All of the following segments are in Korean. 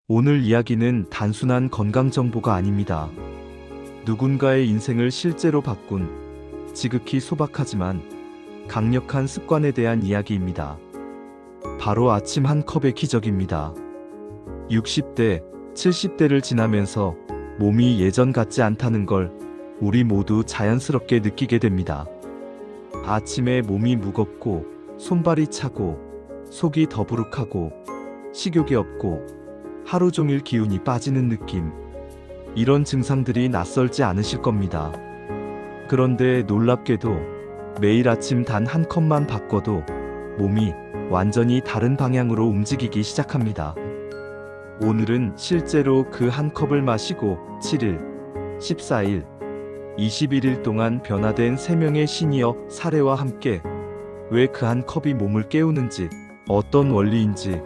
오늘 이야기는 단순한 건강 정보가 아닙니다. 누군가의 인생을 실제로 바꾼 지극히 소박하지만 강력한 습관에 대한 이야기입니다. 바로 아침 한 컵의 기적입니다. 60대, 70대를 지나면서 몸이 예전 같지 않다는 걸 우리 모두 자연스럽게 느끼게 됩니다. 아침에 몸이 무겁고 손발이 차고 속이 더부룩하고 식욕이 없고 하루 종일 기운이 빠지는 느낌. 이런 증상들이 낯설지 않으실 겁니다. 그런데 놀랍게도 매일 아침 단 한 컵만 바꿔도 몸이 완전히 다른 방향으로 움직이기 시작합니다. 오늘은 실제로 그 한 컵을 마시고 7일, 14일, 21일 동안 변화된 3명의 시니어 사례와 함께 왜 그 한 컵이 몸을 깨우는지, 어떤 원리인지,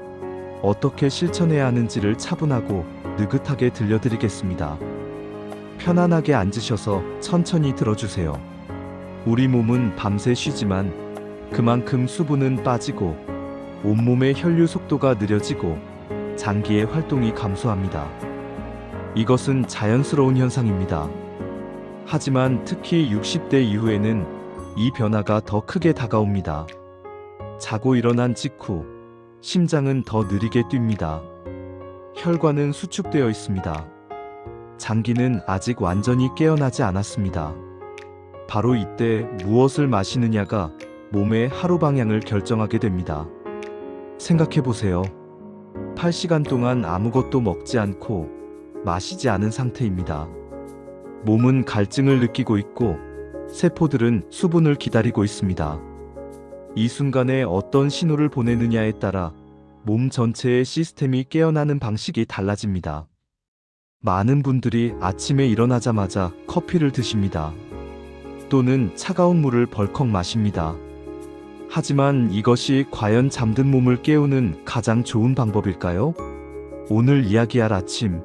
어떻게 실천해야 하는지를 차분하고 느긋하게 들려드리겠습니다. 편안하게 앉으셔서 천천히 들어주세요. 우리 몸은 밤새 쉬지만 그만큼 수분은 빠지고 온몸의 혈류 속도가 느려지고 장기의 활동이 감소합니다. 이것은 자연스러운 현상입니다. 하지만 특히 60대 이후에는 이 변화가 더 크게 다가옵니다. 자고 일어난 직후 심장은 더 느리게 뜁니다. 혈관은 수축되어 있습니다. 장기는 아직 완전히 깨어나지 않았습니다. 바로 이때 무엇을 마시느냐가 몸의 하루 방향을 결정하게 됩니다. 생각해보세요. 8시간 동안 아무것도 먹지 않고 마시지 않은 상태입니다. 몸은 갈증을 느끼고 있고 세포들은 수분을 기다리고 있습니다. 이 순간에 어떤 신호를 보내느냐에 따라 몸 전체의 시스템이 깨어나는 방식이 달라집니다. 많은 분들이 아침에 일어나자마자 커피를 드십니다. 또는 차가운 물을 벌컥 마십니다. 하지만 이것이 과연 잠든 몸을 깨우는 가장 좋은 방법일까요? 오늘 이야기할 아침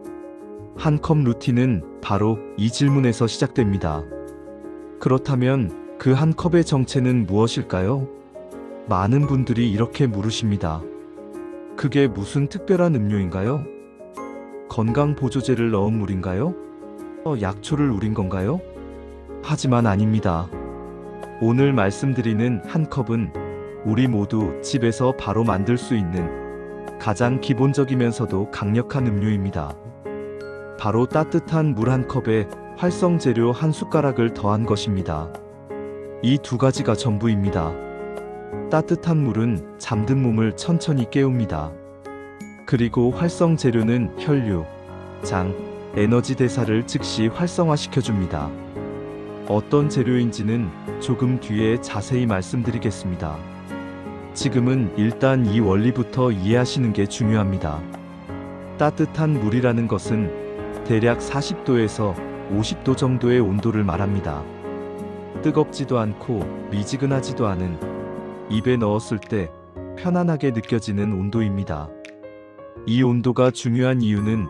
한 컵 루틴은 바로 이 질문에서 시작됩니다. 그렇다면 그 한 컵의 정체는 무엇일까요? 많은 분들이 이렇게 물으십니다. 그게 무슨 특별한 음료인가요? 건강 보조제를 넣은 물인가요? 약초를 우린 건가요? 하지만 아닙니다. 오늘 말씀드리는 한 컵은 우리 모두 집에서 바로 만들 수 있는 가장 기본적이면서도 강력한 음료입니다. 바로 따뜻한 물 한 컵에 활성 재료 한 숟가락을 더한 것입니다. 이 두 가지가 전부입니다. 따뜻한 물은 잠든 몸을 천천히 깨웁니다. 그리고 활성 재료는 혈류, 장, 에너지 대사를 즉시 활성화시켜줍니다. 어떤 재료인지는 조금 뒤에 자세히 말씀드리겠습니다. 지금은 일단 이 원리부터 이해하시는 게 중요합니다. 따뜻한 물이라는 것은 대략 40도에서 50도 정도의 온도를 말합니다. 뜨겁지도 않고 미지근하지도 않은, 입에 넣었을 때 편안하게 느껴지는 온도입니다. 이 온도가 중요한 이유는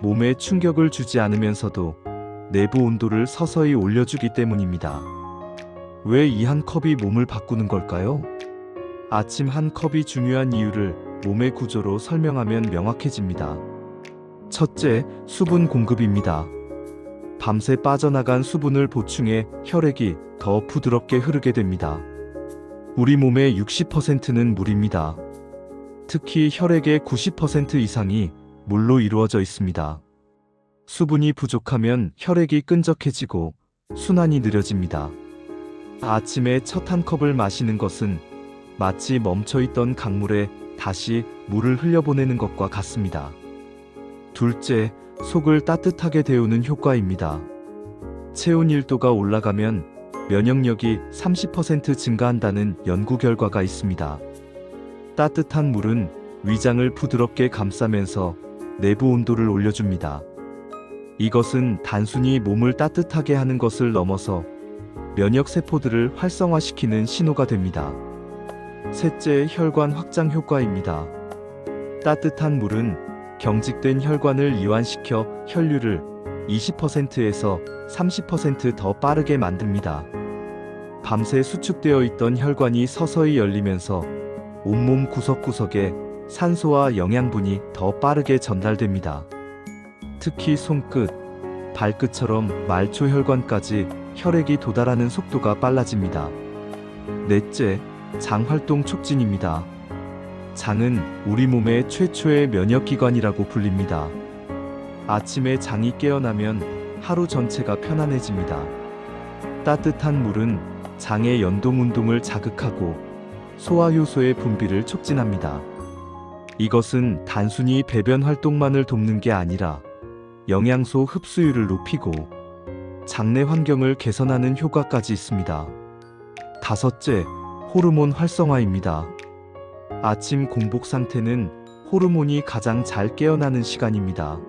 몸에 충격을 주지 않으면서도 내부 온도를 서서히 올려주기 때문입니다. 왜 이 한 컵이 몸을 바꾸는 걸까요? 아침 한 컵이 중요한 이유를 몸의 구조로 설명하면 명확해집니다. 첫째, 수분 공급입니다. 밤새 빠져나간 수분을 보충해 혈액이 더 부드럽게 흐르게 됩니다. 우리 몸의 60%는 물입니다. 특히 혈액의 90% 이상이 물로 이루어져 있습니다. 수분이 부족하면 혈액이 끈적해지고 순환이 느려집니다. 아침에 첫 한 컵을 마시는 것은 마치 멈춰있던 강물에 다시 물을 흘려보내는 것과 같습니다. 둘째, 속을 따뜻하게 데우는 효과입니다. 체온 1도가 올라가면 면역력이 30% 증가한다는 연구 결과가 있습니다. 따뜻한 물은 위장을 부드럽게 감싸면서 내부 온도를 올려줍니다. 이것은 단순히 몸을 따뜻하게 하는 것을 넘어서 면역 세포들을 활성화시키는 신호가 됩니다. 셋째, 혈관 확장 효과입니다. 따뜻한 물은 경직된 혈관을 이완시켜 혈류를 20%에서 30% 더 빠르게 만듭니다. 밤새 수축되어 있던 혈관이 서서히 열리면서 온몸 구석구석에 산소와 영양분이 더 빠르게 전달됩니다. 특히 손끝, 발끝처럼 말초혈관까지 혈액이 도달하는 속도가 빨라집니다. 넷째, 장활동 촉진입니다. 장은 우리 몸의 최초의 면역기관이라고 불립니다. 아침에 장이 깨어나면 하루 전체가 편안해집니다. 따뜻한 물은 장의 연동운동을 자극하고 소화효소의 분비를 촉진합니다. 이것은 단순히 배변 활동만을 돕는 게 아니라 영양소 흡수율을 높이고 장내 환경을 개선하는 효과까지 있습니다. 다섯째, 호르몬 활성화입니다. 아침 공복 상태는 호르몬이 가장 잘 깨어나는 시간입니다.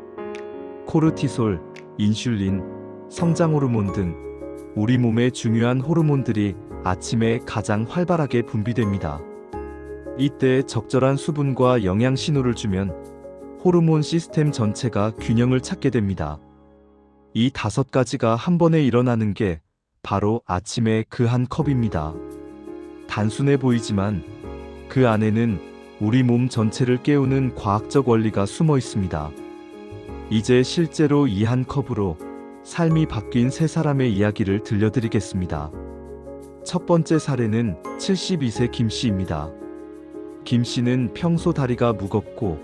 코르티솔, 인슐린, 성장 호르몬 등 우리 몸의 중요한 호르몬들이 아침에 가장 활발하게 분비됩니다. 이때 적절한 수분과 영양 신호를 주면 호르몬 시스템 전체가 균형을 찾게 됩니다. 이 5가지가 한 번에 일어나는 게 바로 아침의 그 한 컵입니다. 단순해 보이지만 그 안에는 우리 몸 전체를 깨우는 과학적 원리가 숨어 있습니다. 이제 실제로 이 한 컵으로 삶이 바뀐 세 사람의 이야기를 들려드리겠습니다. 첫 번째 사례는 72세 김 씨입니다. 김 씨는 평소 다리가 무겁고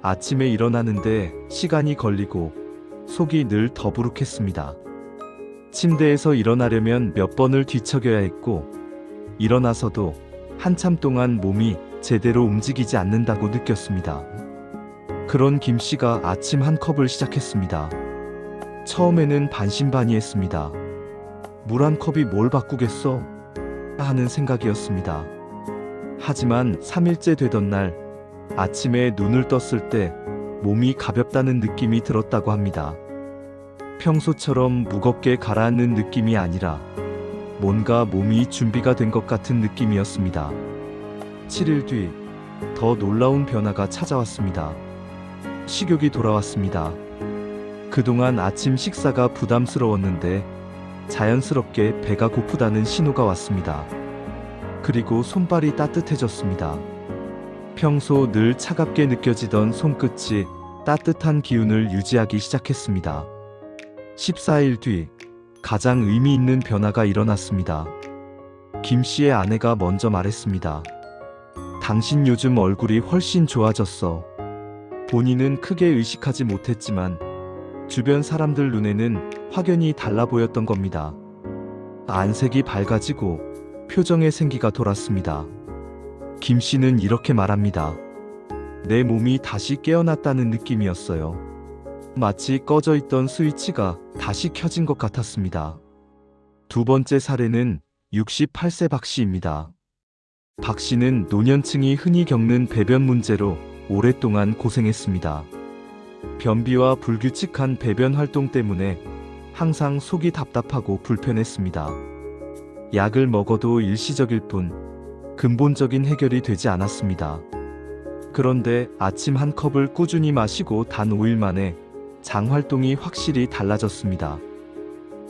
아침에 일어나는데 시간이 걸리고 속이 늘 더부룩했습니다. 침대에서 일어나려면 몇 번을 뒤척여야 했고 일어나서도 한참 동안 몸이 제대로 움직이지 않는다고 느꼈습니다. 그런 김 씨가 아침 한 컵을 시작했습니다. 처음에는 반신반의했습니다. 물 한 컵이 뭘 바꾸겠어? 하는 생각이었습니다. 하지만 3일째 되던 날 아침에 눈을 떴을 때 몸이 가볍다는 느낌이 들었다고 합니다. 평소처럼 무겁게 가라앉는 느낌이 아니라 뭔가 몸이 준비가 된 것 같은 느낌이었습니다. 7일 뒤 더 놀라운 변화가 찾아왔습니다. 식욕이 돌아왔습니다. 그동안 아침 식사가 부담스러웠는데 자연스럽게 배가 고프다는 신호가 왔습니다. 그리고 손발이 따뜻해졌습니다. 평소 늘 차갑게 느껴지던 손끝이 따뜻한 기운을 유지하기 시작했습니다. 14일 뒤 가장 의미 있는 변화가 일어났습니다. 김 씨의 아내가 먼저 말했습니다. 당신 요즘 얼굴이 훨씬 좋아졌어. 본인은 크게 의식하지 못했지만 주변 사람들 눈에는 확연히 달라 보였던 겁니다. 안색이 밝아지고 표정에 생기가 돌았습니다. 김 씨는 이렇게 말합니다. 내 몸이 다시 깨어났다는 느낌이었어요. 마치 꺼져 있던 스위치가 다시 켜진 것 같았습니다. 두 번째 사례는 68세 박 씨입니다. 박 씨는 노년층이 흔히 겪는 배변 문제로 오랫동안 고생했습니다. 변비와 불규칙한 배변 활동 때문에 항상 속이 답답하고 불편했습니다. 약을 먹어도 일시적일 뿐 근본적인 해결이 되지 않았습니다. 그런데 아침 한 컵을 꾸준히 마시고 단 5일 만에 장 활동이 확실히 달라졌습니다.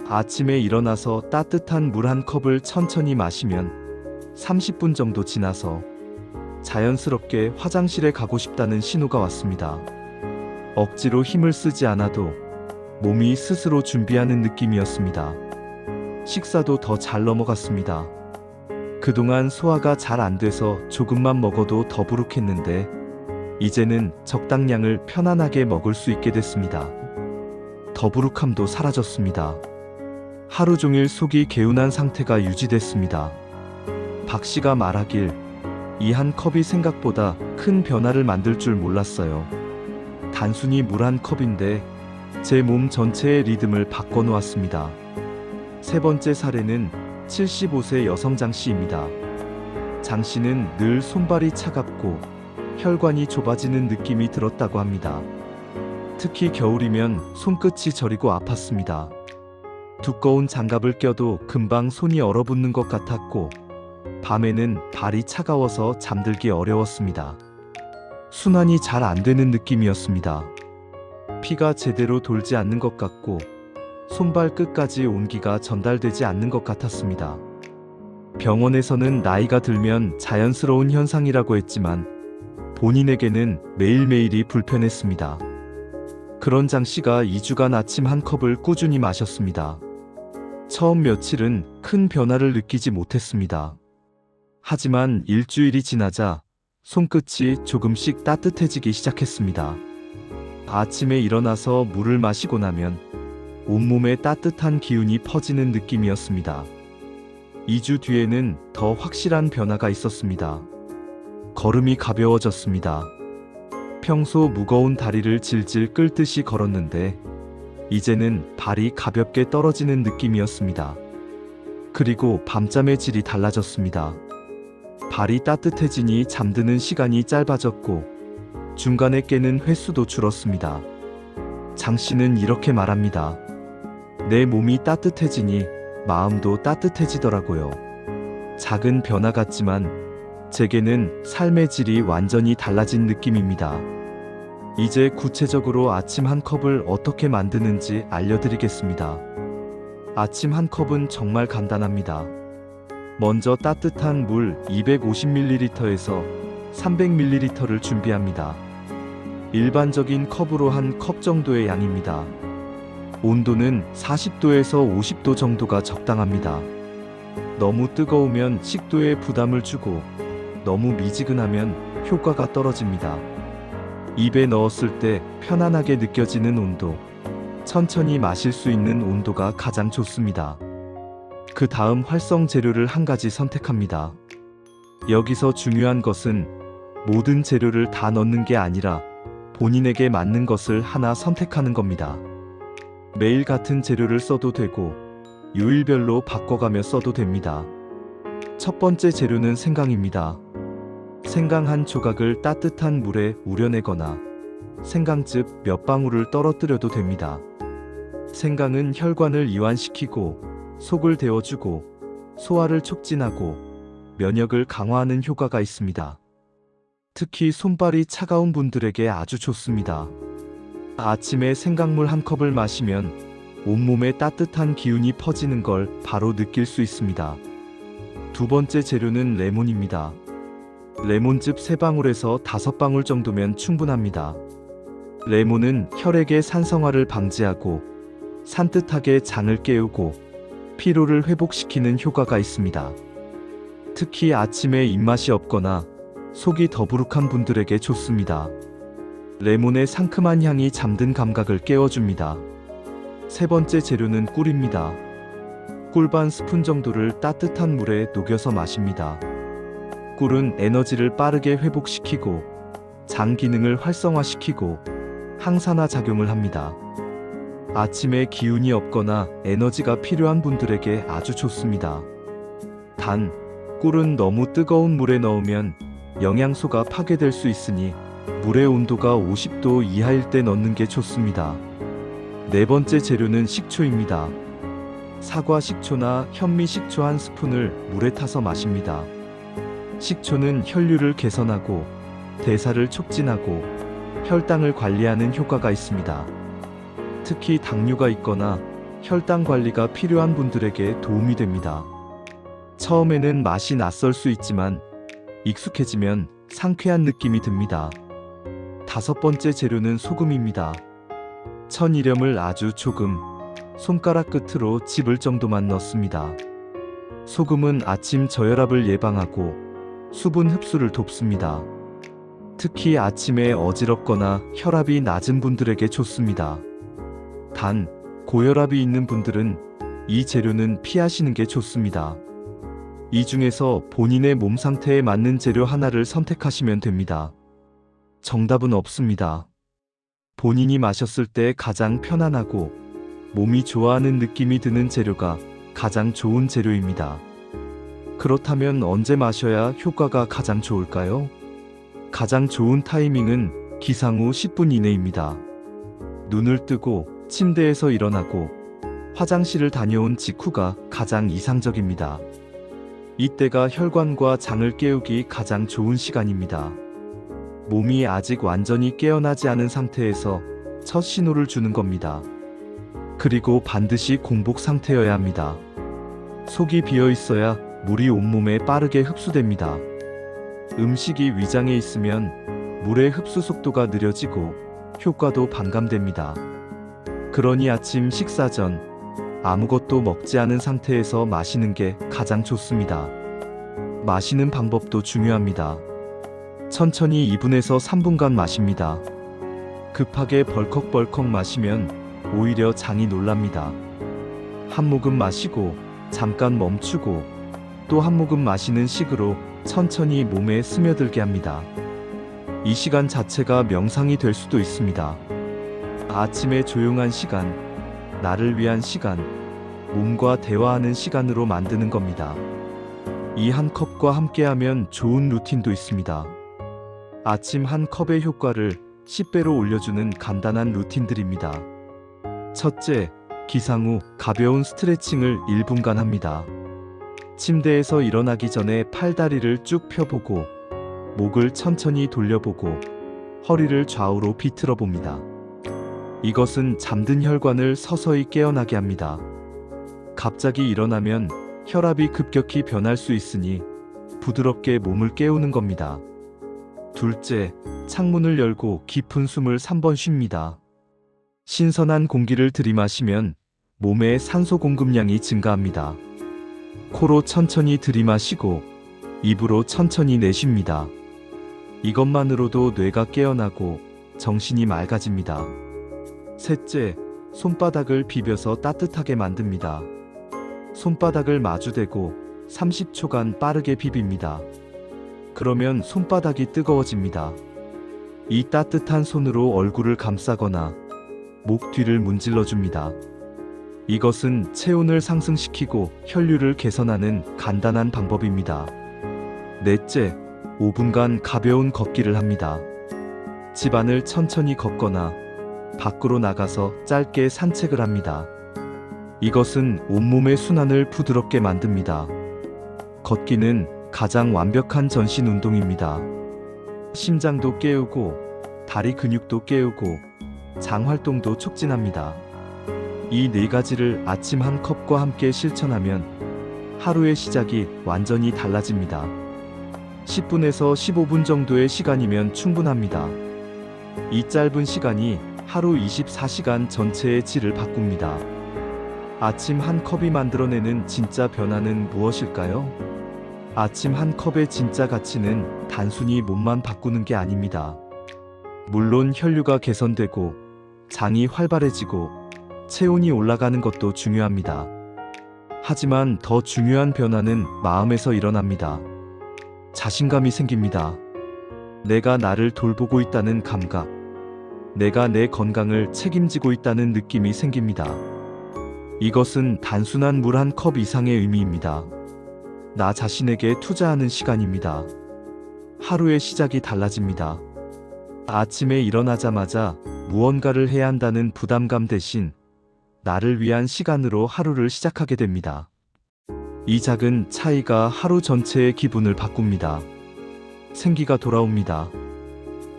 아침에 일어나서 따뜻한 물 한 컵을 천천히 마시면 30분 정도 지나서 자연스럽게 화장실에 가고 싶다는 신호가 왔습니다. 억지로 힘을 쓰지 않아도 몸이 스스로 준비하는 느낌이었습니다. 식사도 더 잘 넘어갔습니다. 그동안 소화가 잘 안 돼서 조금만 먹어도 더부룩했는데 이제는 적당량을 편안하게 먹을 수 있게 됐습니다. 더부룩함도 사라졌습니다. 하루 종일 속이 개운한 상태가 유지됐습니다. 박 씨가 말하길 이 한 컵이 생각보다 큰 변화를 만들 줄 몰랐어요. 단순히 물 한 컵인데 제 몸 전체의 리듬을 바꿔놓았습니다. 세 번째 사례는 75세 여성 장 씨입니다. 장 씨는 늘 손발이 차갑고 혈관이 좁아지는 느낌이 들었다고 합니다. 특히 겨울이면 손끝이 저리고 아팠습니다. 두꺼운 장갑을 껴도 금방 손이 얼어붙는 것 같았고 밤에는 발이 차가워서 잠들기 어려웠습니다. 순환이 잘 안 되는 느낌이었습니다. 피가 제대로 돌지 않는 것 같고 손발 끝까지 온기가 전달되지 않는 것 같았습니다. 병원에서는 나이가 들면 자연스러운 현상이라고 했지만 본인에게는 매일매일이 불편했습니다. 그런 장 씨가 2주간 아침 한 컵을 꾸준히 마셨습니다. 처음 며칠은 큰 변화를 느끼지 못했습니다. 하지만 일주일이 지나자 손끝이 조금씩 따뜻해지기 시작했습니다. 아침에 일어나서 물을 마시고 나면 온몸에 따뜻한 기운이 퍼지는 느낌이었습니다. 2주 뒤에는 더 확실한 변화가 있었습니다. 걸음이 가벼워졌습니다. 평소 무거운 다리를 질질 끌듯이 걸었는데 이제는 발이 가볍게 떨어지는 느낌이었습니다. 그리고 밤잠의 질이 달라졌습니다. 발이 따뜻해지니 잠드는 시간이 짧아졌고 중간에 깨는 횟수도 줄었습니다. 장 씨는 이렇게 말합니다. 내 몸이 따뜻해지니 마음도 따뜻해지더라고요. 작은 변화 같지만 제게는 삶의 질이 완전히 달라진 느낌입니다. 이제 구체적으로 아침 한 컵을 어떻게 만드는지 알려드리겠습니다. 아침 한 컵은 정말 간단합니다. 먼저 따뜻한 물 250ml에서 300ml를 준비합니다. 일반적인 컵으로 한 컵 정도의 양입니다. 온도는 40도에서 50도 정도가 적당합니다. 너무 뜨거우면 식도에 부담을 주고 너무 미지근하면 효과가 떨어집니다. 입에 넣었을 때 편안하게 느껴지는 온도, 천천히 마실 수 있는 온도가 가장 좋습니다. 그 다음 활성 재료를 한 가지 선택합니다. 여기서 중요한 것은 모든 재료를 다 넣는 게 아니라 본인에게 맞는 것을 하나 선택하는 겁니다. 매일 같은 재료를 써도 되고 요일별로 바꿔가며 써도 됩니다. 첫 번째 재료는 생강입니다. 생강 한 조각을 따뜻한 물에 우려내거나 생강즙 몇 방울을 떨어뜨려도 됩니다. 생강은 혈관을 이완시키고 속을 데워주고 소화를 촉진하고 면역을 강화하는 효과가 있습니다. 특히 손발이 차가운 분들에게 아주 좋습니다. 아침에 생강물 한 컵을 마시면 온몸에 따뜻한 기운이 퍼지는 걸 바로 느낄 수 있습니다. 두 번째 재료는 레몬입니다. 레몬즙 3방울에서 5방울 정도면 충분합니다. 레몬은 혈액의 산성화를 방지하고 산뜻하게 장을 깨우고 피로를 회복시키는 효과가 있습니다. 특히 아침에 입맛이 없거나 속이 더부룩한 분들에게 좋습니다. 레몬의 상큼한 향이 잠든 감각을 깨워줍니다. 세 번째 재료는 꿀입니다. 꿀 반 스푼 정도를 따뜻한 물에 녹여서 마십니다. 꿀은 에너지를 빠르게 회복시키고 장 기능을 활성화시키고 항산화 작용을 합니다. 아침에 기운이 없거나 에너지가 필요한 분들에게 아주 좋습니다. 단, 꿀은 너무 뜨거운 물에 넣으면 영양소가 파괴될 수 있으니 물의 온도가 50도 이하일 때 넣는 게 좋습니다. 네 번째 재료는 식초입니다. 사과 식초나 현미 식초 한 스푼을 물에 타서 마십니다. 식초는 혈류를 개선하고 대사를 촉진하고 혈당을 관리하는 효과가 있습니다. 특히 당뇨가 있거나 혈당 관리가 필요한 분들에게 도움이 됩니다. 처음에는 맛이 낯설 수 있지만 익숙해지면 상쾌한 느낌이 듭니다. 다섯 번째 재료는 소금입니다. 천일염을 아주 조금, 손가락 끝으로 집을 정도만 넣습니다. 소금은 아침 저혈압을 예방하고 수분 흡수를 돕습니다. 특히 아침에 어지럽거나 혈압이 낮은 분들에게 좋습니다. 단, 고혈압이 있는 분들은 이 재료는 피하시는 게 좋습니다. 이 중에서 본인의 몸 상태에 맞는 재료 하나를 선택하시면 됩니다. 정답은 없습니다. 본인이 마셨을 때 가장 편안하고 몸이 좋아하는 느낌이 드는 재료가 가장 좋은 재료입니다. 그렇다면 언제 마셔야 효과가 가장 좋을까요? 가장 좋은 타이밍은 기상 후 10분 이내입니다. 눈을 뜨고 침대에서 일어나고 화장실을 다녀온 직후가 가장 이상적입니다. 이때가 혈관과 장을 깨우기 가장 좋은 시간입니다. 몸이 아직 완전히 깨어나지 않은 상태에서 첫 신호를 주는 겁니다. 그리고 반드시 공복 상태여야 합니다. 속이 비어 있어야 물이 온몸에 빠르게 흡수됩니다. 음식이 위장에 있으면 물의 흡수 속도가 느려지고 효과도 반감됩니다. 그러니 아침 식사 전 아무것도 먹지 않은 상태에서 마시는 게 가장 좋습니다. 마시는 방법도 중요합니다. 천천히 2분에서 3분간 마십니다. 급하게 벌컥벌컥 마시면 오히려 장이 놀랍니다. 한 모금 마시고 잠깐 멈추고 또 한 모금 마시는 식으로 천천히 몸에 스며들게 합니다. 이 시간 자체가 명상이 될 수도 있습니다. 아침의 조용한 시간, 나를 위한 시간, 몸과 대화하는 시간으로 만드는 겁니다. 이 한 컵과 함께하면 좋은 루틴도 있습니다. 아침 한 컵의 효과를 10배로 올려주는 간단한 루틴들입니다. 첫째, 기상 후 가벼운 스트레칭을 1분간 합니다. 침대에서 일어나기 전에 팔다리를 쭉 펴보고 목을 천천히 돌려보고 허리를 좌우로 비틀어 봅니다. 이것은 잠든 혈관을 서서히 깨어나게 합니다. 갑자기 일어나면 혈압이 급격히 변할 수 있으니 부드럽게 몸을 깨우는 겁니다. 둘째, 창문을 열고 깊은 숨을 3번 쉽니다. 신선한 공기를 들이마시면 몸의 산소 공급량이 증가합니다. 코로 천천히 들이마시고 입으로 천천히 내쉽니다. 이것만으로도 뇌가 깨어나고 정신이 맑아집니다. 셋째, 손바닥을 비벼서 따뜻하게 만듭니다. 손바닥을 마주대고 30초간 빠르게 비빕니다. 그러면 손바닥이 뜨거워집니다. 이 따뜻한 손으로 얼굴을 감싸거나 목 뒤를 문질러 줍니다. 이것은 체온을 상승시키고 혈류를 개선하는 간단한 방법입니다. 넷째, 5분간 가벼운 걷기를 합니다. 집안을 천천히 걷거나 밖으로 나가서 짧게 산책을 합니다. 이것은 온몸의 순환을 부드럽게 만듭니다. 걷기는 가장 완벽한 전신 운동입니다. 심장도 깨우고 다리 근육도 깨우고 장 활동도 촉진합니다. 이 네 가지를 아침 한 컵과 함께 실천하면 하루의 시작이 완전히 달라집니다. 10분에서 15분 정도의 시간이면 충분합니다. 이 짧은 시간이 하루 24시간 전체의 질을 바꿉니다. 아침 한 컵이 만들어내는 진짜 변화는 무엇일까요? 아침 한 컵의 진짜 가치는 단순히 몸만 바꾸는 게 아닙니다. 물론 혈류가 개선되고 장이 활발해지고 체온이 올라가는 것도 중요합니다. 하지만 더 중요한 변화는 마음에서 일어납니다. 자신감이 생깁니다. 내가 나를 돌보고 있다는 감각, 내가 내 건강을 책임지고 있다는 느낌이 생깁니다. 이것은 단순한 물 한 컵 이상의 의미입니다. 나 자신에게 투자하는 시간입니다. 하루의 시작이 달라집니다. 아침에 일어나자마자 무언가를 해야 한다는 부담감 대신 나를 위한 시간으로 하루를 시작하게 됩니다. 이 작은 차이가 하루 전체의 기분을 바꿉니다. 생기가 돌아옵니다.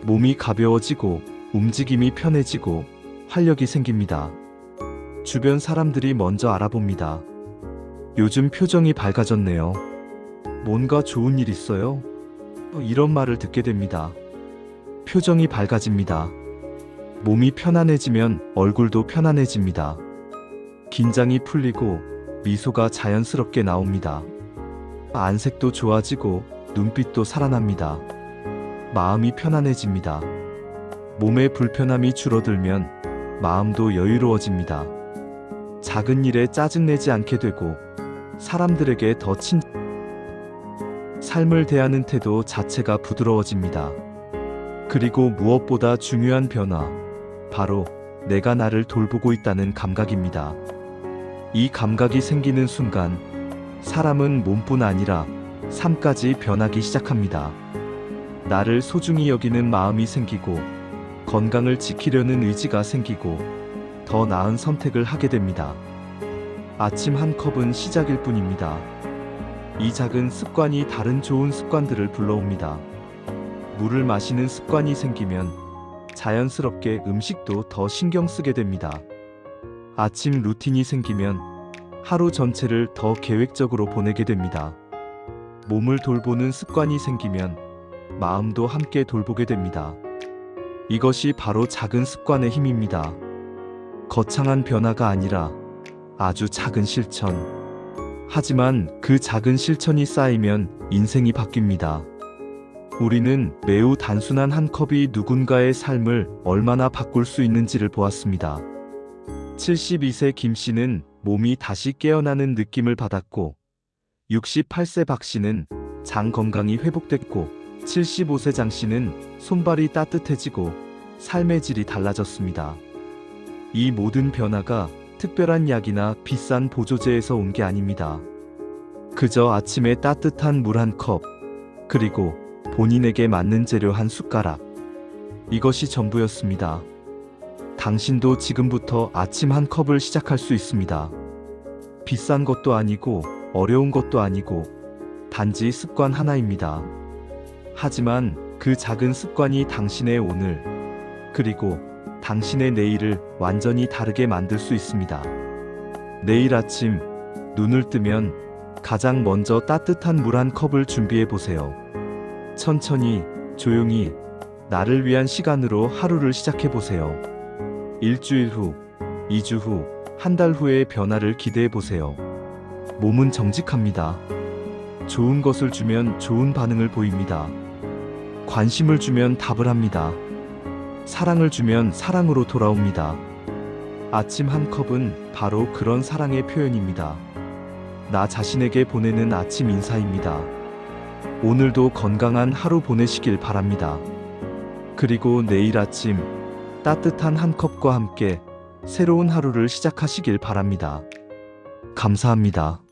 몸이 가벼워지고 움직임이 편해지고 활력이 생깁니다. 주변 사람들이 먼저 알아봅니다. 요즘 표정이 밝아졌네요. 뭔가 좋은 일 있어요? 이런 말을 듣게 됩니다. 표정이 밝아집니다. 몸이 편안해지면 얼굴도 편안해집니다. 긴장이 풀리고 미소가 자연스럽게 나옵니다. 안색도 좋아지고 눈빛도 살아납니다. 마음이 편안해집니다. 몸의 불편함이 줄어들면 마음도 여유로워집니다. 작은 일에 짜증내지 않게 되고 사람들에게 더 삶을 대하는 태도 자체가 부드러워집니다. 그리고 무엇보다 중요한 변화, 바로 내가 나를 돌보고 있다는 감각입니다. 이 감각이 생기는 순간 사람은 몸뿐 아니라 삶까지 변하기 시작합니다. 나를 소중히 여기는 마음이 생기고 건강을 지키려는 의지가 생기고 더 나은 선택을 하게 됩니다. 아침 한 컵은 시작일 뿐입니다. 이 작은 습관이 다른 좋은 습관들을 불러옵니다. 물을 마시는 습관이 생기면 자연스럽게 음식도 더 신경 쓰게 됩니다. 아침 루틴이 생기면 하루 전체를 더 계획적으로 보내게 됩니다. 몸을 돌보는 습관이 생기면 마음도 함께 돌보게 됩니다. 이것이 바로 작은 습관의 힘입니다. 거창한 변화가 아니라 아주 작은 실천. 하지만 그 작은 실천이 쌓이면 인생이 바뀝니다. 우리는 매우 단순한 한 컵이 누군가의 삶을 얼마나 바꿀 수 있는지를 보았습니다. 72세 김 씨는 몸이 다시 깨어나는 느낌을 받았고, 68세 박 씨는 장 건강이 회복됐고, 75세 장 씨는 손발이 따뜻해지고 삶의 질이 달라졌습니다. 이 모든 변화가 특별한 약이나 비싼 보조제에서 온 게 아닙니다. 그저 아침에 따뜻한 물 한 컵, 그리고 본인에게 맞는 재료 한 숟가락. 이것이 전부였습니다. 당신도 지금부터 아침 한 컵을 시작할 수 있습니다. 비싼 것도 아니고 어려운 것도 아니고 단지 습관 하나입니다. 하지만 그 작은 습관이 당신의 오늘, 그리고 당신의 내일을 완전히 다르게 만들 수 있습니다. 내일 아침 눈을 뜨면 가장 먼저 따뜻한 물 한 컵을 준비해 보세요. 천천히, 조용히, 나를 위한 시간으로 하루를 시작해 보세요. 일주일 후, 2주 후, 한 달 후의 변화를 기대해 보세요. 몸은 정직합니다. 좋은 것을 주면 좋은 반응을 보입니다. 관심을 주면 답을 합니다. 사랑을 주면 사랑으로 돌아옵니다. 아침 한 컵은 바로 그런 사랑의 표현입니다. 나 자신에게 보내는 아침 인사입니다. 오늘도 건강한 하루 보내시길 바랍니다. 그리고 내일 아침 따뜻한 한 컵과 함께 새로운 하루를 시작하시길 바랍니다. 감사합니다.